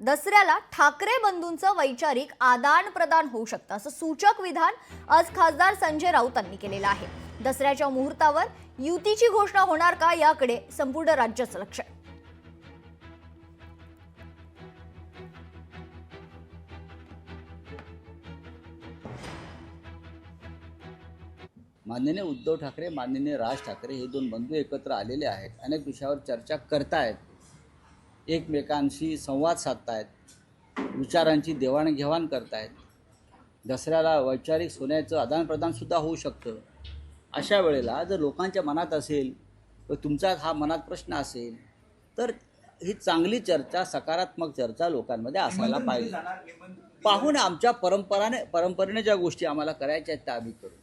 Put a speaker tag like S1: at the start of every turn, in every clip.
S1: दसऱ्याला ठाकरे बंधूंचं वैचारिक आदान प्रदान होऊ शकतं असं सूचक विधान आज खासदार संजय राऊत यांनी केलेलं आहे। दसऱ्याच्या मुहूर्तावर युतीची घोषणा होणार का याकडे संपूर्ण राज्याचं लक्ष आहे।
S2: माननीय उद्धव ठाकरे, माननीय राज ठाकरे हे दोन बंधू एकत्र आलेले आहेत। अनेक विषयावर चर्चा करतायत, एकमेकांशी संवाद साधतायत, विचारांची देवाणघेवाण करतायत। दसऱ्याला वैचारिक सोन्याचं आदानप्रदानसुद्धा होऊ शकतं। अशा वेळेला जर लोकांच्या मनात असेल व तुमचा हा मनात प्रश्न असेल तर ही चांगली चर्चा, सकारात्मक चर्चा लोकांमध्ये असायला पाहिजे। पाहून आमच्या परंपरेने ज्या गोष्टी आम्हाला करायच्या आहेत त्या आम्ही करू।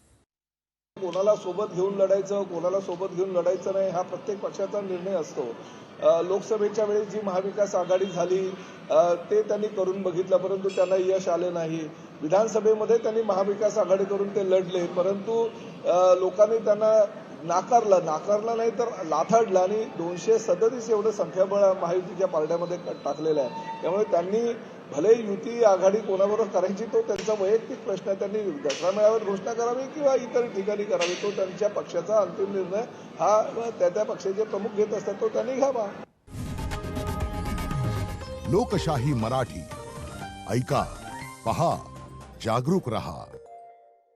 S3: कोणाला सोबत घेऊन लढायचं, कोणाला सोबत घेऊन लढायचं नाही हा प्रत्येक पक्षाचा निर्णय असतो। लोकसभेच्या वेळी जी महाविकास आघाडी झाली ते त्यांनी करून बघितलं, परंतु त्यांना यश आले नाही। विधानसभेमध्ये त्यांनी महाविकास आघाडी करून ते लढले, परंतु लोकांनी त्यांना नाकारलं नाही तर लाथाडलं आणि 237 एवढं संख्याबळ महायुतीच्या पारड्यामध्ये टाकलेलं आहे। त्यामुळे त्यांनी भले युती आघाडी कोणाबरोबर करायची तो त्यांचा वैयक्तिक प्रश्न आहे। त्यांनी दसरा मेळाव्यात घोषणा करावी किंवा इतर ठिकाणी करावी तो त्यांच्या पक्षाचा अंतिम निर्णय हा त्या पक्षाचे प्रमुख घेत असतात, तो त्यांनी घ्यावा।
S4: लोकशाही मराठी ऐका, पहा, जागरूक रहा।